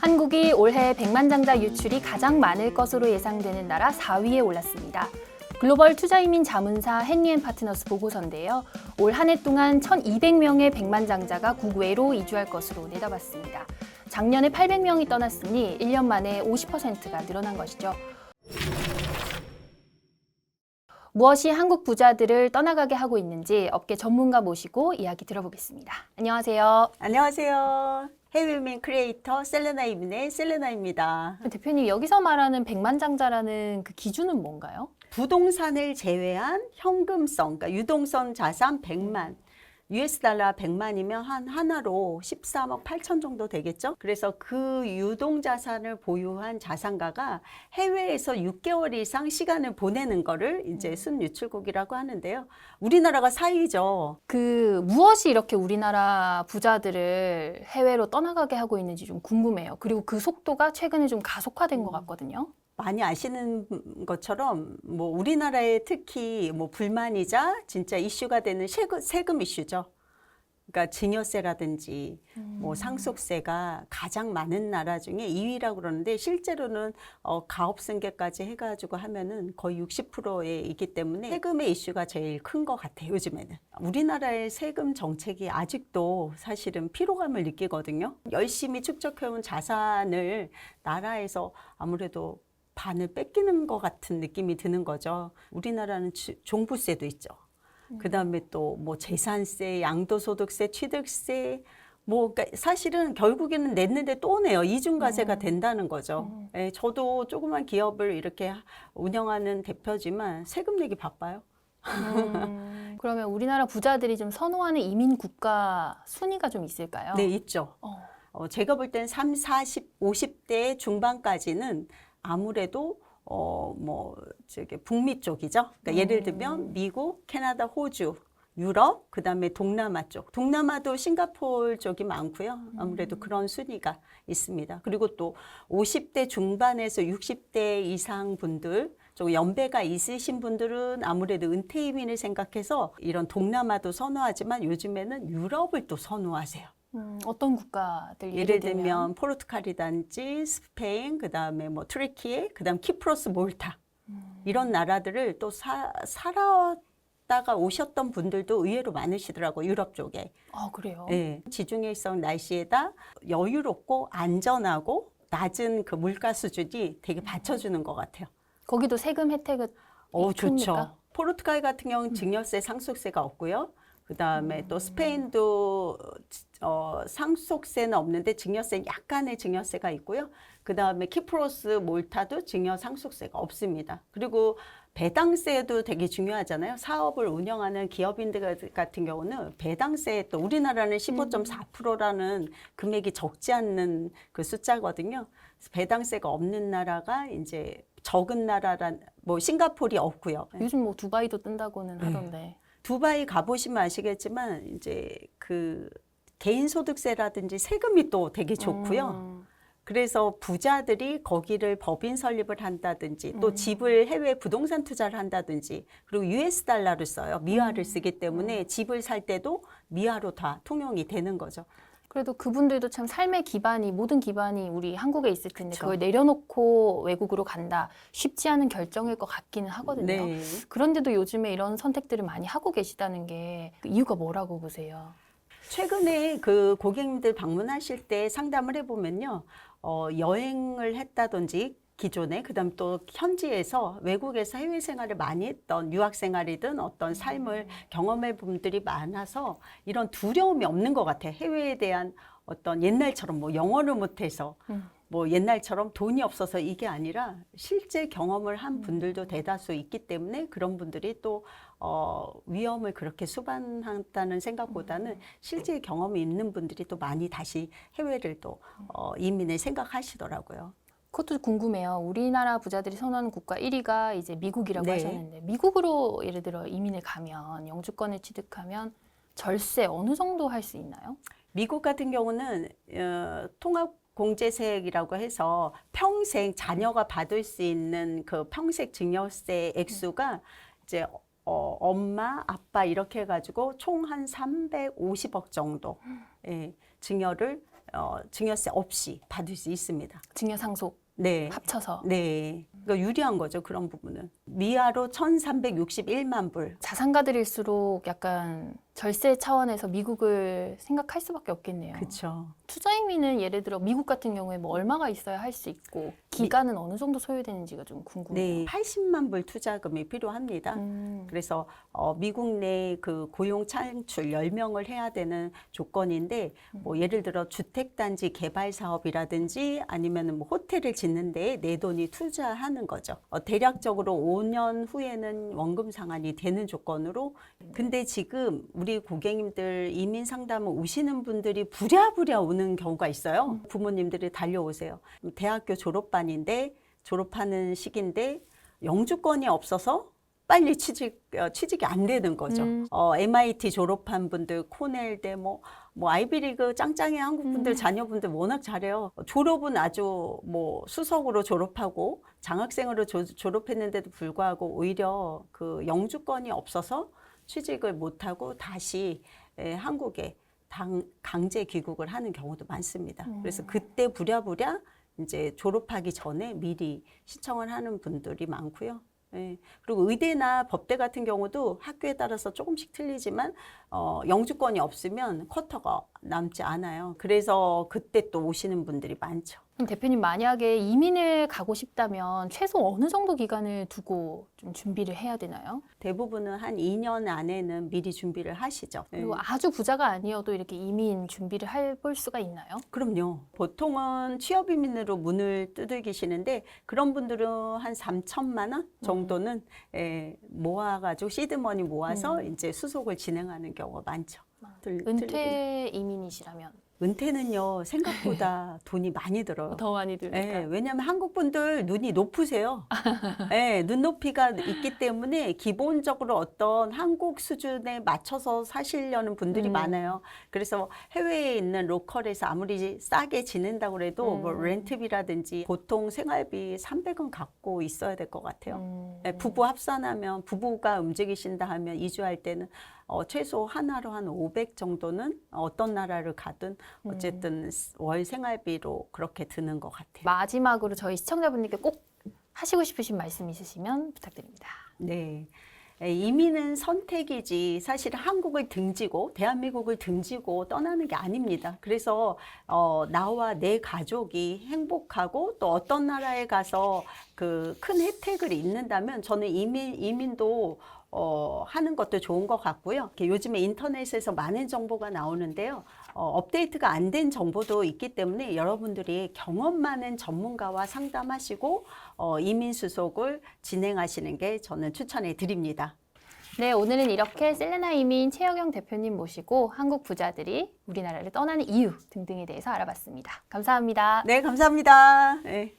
한국이 올해 백만장자 유출이 가장 많을 것으로 예상되는 나라 4위에 올랐습니다. 글로벌 투자이민 자문사 헨리앤파트너스 보고서인데요. 올 한 해 동안 1,200명의 백만장자가 국외로 이주할 것으로 내다봤습니다. 작년에 800명이 떠났으니 1년 만에 50%가 늘어난 것이죠. 무엇이 한국 부자들을 떠나가게 하고 있는지 업계 전문가 모시고 이야기 들어보겠습니다. 안녕하세요. 안녕하세요. 해외민 크리에이터 셀레나이민의 셀레나입니다. 대표님, 여기서 말하는 백만장자라는 그 기준은 뭔가요? 부동산을 제외한 현금성, 그러니까 유동성 자산 100만, US 달러 100만이면 하나로 13억 8천 정도 되겠죠? 그래서 그 유동 자산을 보유한 자산가가 해외에서 6개월 이상 시간을 보내는 거를 이제 순유출국이라고 하는데요. 우리나라가 4위죠. 무엇이 이렇게 우리나라 부자들을 해외로 떠나가게 하고 있는지 좀 궁금해요. 그리고 그 속도가 최근에 좀 가속화된 것 같거든요. 많이 아시는 것처럼 뭐 우리나라에 특히 뭐 불만이자 진짜 이슈가 되는 세금 이슈죠. 그러니까 증여세라든지 뭐 상속세가 가장 많은 나라 중에 2위라고 그러는데 실제로는 가업승계까지 해가지고 하면은 거의 60%에 있기 때문에 세금의 이슈가 제일 큰 것 같아요, 요즘에는. 우리나라의 세금 정책이 아직도 사실은 피로감을 느끼거든요. 열심히 축적해온 자산을 나라에서 아무래도 반을 뺏기는 것 같은 느낌이 드는 거죠. 우리나라는 종부세도 있죠. 그다음에 또 뭐 재산세, 양도소득세, 취득세, 뭐 그러니까 사실은 결국에는 냈는데 또 내요. 이중과세가 된다는 거죠. 예, 저도 조그만 기업을 이렇게 운영하는 대표지만 세금 내기 바빠요. 그러면 우리나라 부자들이 좀 선호하는 이민 국가 순위가 좀 있을까요? 네, 있죠. 제가 볼 땐 30, 40, 50대 중반까지는 아무래도 북미 쪽이죠. 그러니까 예를 들면 미국, 캐나다, 호주, 유럽, 그다음에 동남아 쪽. 동남아도 싱가포르 쪽이 많고요. 아무래도 그런 순위가 있습니다. 그리고 또 50대 중반에서 60대 이상 분들, 좀 연배가 있으신 분들은 아무래도 은퇴 이민을 생각해서 이런 동남아도 선호하지만 요즘에는 유럽을 또 선호하세요. 어떤 국가들 예를 들면 포르투갈이든지 스페인, 그다음에 뭐 트리키에, 그다음 키프로스, 몰타 이런 나라들을 또 살았다가 오셨던 분들도 의외로 많으시더라고요. 유럽 쪽에. 아, 그래요? 네. 지중해성 날씨에다 여유롭고 안전하고 낮은 그 물가 수준이 되게 받쳐주는 것 같아요. 거기도 세금 혜택은 좋죠. 포르투갈 같은 경우는 증여세, 상속세가 없고요. 그다음에 또 스페인도 상속세는 없는데 증여세 약간의 증여세가 있고요. 그다음에 키프로스, 몰타도 증여 상속세가 없습니다. 그리고 배당세도 되게 중요하잖아요. 사업을 운영하는 기업인들 같은 경우는 배당세 또 우리나라는 15.4%라는 금액이 적지 않는 그 숫자거든요. 그래서 배당세가 없는 나라가 이제 적은 나라란 뭐 싱가포르이 없고요. 요즘 뭐 두바이도 뜬다고는 하던데. 두바이 가보시면 아시겠지만 이제 그 개인소득세라든지 세금이 또 되게 좋고요. 그래서 부자들이 거기를 법인 설립을 한다든지 또 집을 해외 부동산 투자를 한다든지 그리고 US 달러를 써요. 미화를 쓰기 때문에 집을 살 때도 미화로 다 통용이 되는 거죠. 그래도 그분들도 참 삶의 기반이 모든 기반이 우리 한국에 있을 텐데 그쵸. 그걸 내려놓고 외국으로 간다 쉽지 않은 결정일 것 같기는 하거든요. 네. 그런데도 요즘에 이런 선택들을 많이 하고 계시다는 게 이유가 뭐라고 보세요? 최근에 그 고객님들 방문하실 때 상담을 해보면요. 여행을 했다든지 기존에 그다음 또 현지에서 외국에서 해외 생활을 많이 했던 유학 생활이든 어떤 삶을 경험해 본 분들이 많아서 이런 두려움이 없는 것 같아요. 해외에 대한 어떤 옛날처럼 뭐 영어를 못해서 뭐 옛날처럼 돈이 없어서 이게 아니라 실제 경험을 한 분들도 대다수 있기 때문에 그런 분들이 또 위험을 그렇게 수반한다는 생각보다는 실제 경험이 있는 분들이 또 많이 다시 해외를 또 이민을 생각하시더라고요. 그것도 궁금해요. 우리나라 부자들이 선호하는 국가 1위가 이제 미국이라고 네. 하셨는데 미국으로 예를 들어 이민을 가면 영주권을 취득하면 절세 어느 정도 할 수 있나요? 미국 같은 경우는 통합공제세액이라고 해서 평생 자녀가 받을 수 있는 그 평생 증여세 액수가 이제 엄마, 아빠 이렇게 해가지고 총 한 350억 정도 증여를 증여세 없이 받을 수 있습니다. 증여 상속 네. 합쳐서 네. 그러니까 유리한 거죠. 그런 부분은. 미화로 1,361만 불. 자산가들일수록 약간 절세 차원에서 미국을 생각할 수밖에 없겠네요. 그렇죠. 투자이민은 예를 들어 미국 같은 경우에 뭐 얼마가 있어야 할 수 있고 기간은 어느 정도 소요되는지가 좀 궁금해요. 네. 80만 불 투자금이 필요합니다. 그래서 미국 내 그 고용 창출 10명을 해야 되는 조건인데 뭐 예를 들어 주택단지 개발 사업이라든지 아니면 뭐 호텔을 짓는 데에 내 돈이 투자하는 거죠. 대략적으로 5년 후에는 원금 상환이 되는 조건으로. 근데 지금 우리 고객님들 이민 상담을 오시는 분들이 부랴부랴 오는 경우가 있어요. 부모님들이 달려오세요. 대학교 졸업반인데 졸업하는 시기인데 영주권이 없어서 빨리 취직이 안 되는 거죠. MIT 졸업한 분들, 코넬대, 뭐 아이비리그 짱짱의 한국 분들, 자녀분들 워낙 잘해요. 졸업은 아주 뭐 수석으로 졸업하고 장학생으로 졸업했는데도 불구하고 오히려 그 영주권이 없어서 취직을 못하고 다시 한국에 강제 귀국을 하는 경우도 많습니다. 그래서 그때 부랴부랴 이제 졸업하기 전에 미리 신청을 하는 분들이 많고요. 네. 그리고 의대나 법대 같은 경우도 학교에 따라서 조금씩 틀리지만 영주권이 없으면 쿼터가 남지 않아요. 그래서 그때 또 오시는 분들이 많죠. 그럼 대표님 만약에 이민을 가고 싶다면 최소 어느 정도 기간을 두고 좀 준비를 해야 되나요? 대부분은 한 2년 안에는 미리 준비를 하시죠. 그리고 네. 아주 부자가 아니어도 이렇게 이민 준비를 해볼 수가 있나요? 그럼요. 보통은 취업 이민으로 문을 두들기시는데 그런 분들은 한 3천만 원 정도는 모아가지고 시드머니 모아서 이제 수속을 진행하는 경우가 많죠. 은퇴 이민이시라면 은퇴는요 생각보다 돈이 많이 들어요. 더 많이 들니까. 네, 왜냐하면 한국 분들 눈이 높으세요. 네, 눈높이가 있기 때문에 기본적으로 어떤 한국 수준에 맞춰서 사시려는 분들이 많아요. 그래서 해외에 있는 로컬에서 아무리 싸게 지낸다고 해도 뭐 렌트비라든지 보통 생활비 300원 갖고 있어야 될 것 같아요. 네, 부부 합산하면 부부가 움직이신다 하면 이주할 때는 최소 하나로 한 500 정도는 어떤 나라를 가든 어쨌든 월 생활비로 그렇게 드는 것 같아요. 마지막으로 저희 시청자분들께 꼭 하시고 싶으신 말씀 있으시면 부탁드립니다. 네. 이민은 선택이지 사실 한국을 등지고 대한민국을 등지고 떠나는 게 아닙니다. 그래서 나와 내 가족이 행복하고 또 어떤 나라에 가서 그 큰 혜택을 잊는다면 저는 이민도 하는 것도 좋은 것 같고요. 요즘에 인터넷에서 많은 정보가 나오는데요. 업데이트가 안 된 정보도 있기 때문에 여러분들이 경험 많은 전문가와 상담하시고 이민 수속을 진행하시는 게 저는 추천해 드립니다. 네, 오늘은 이렇게 셀레나 이민 최혁영 대표님 모시고 한국 부자들이 우리나라를 떠나는 이유 등등에 대해서 알아봤습니다. 감사합니다. 네, 감사합니다. 네.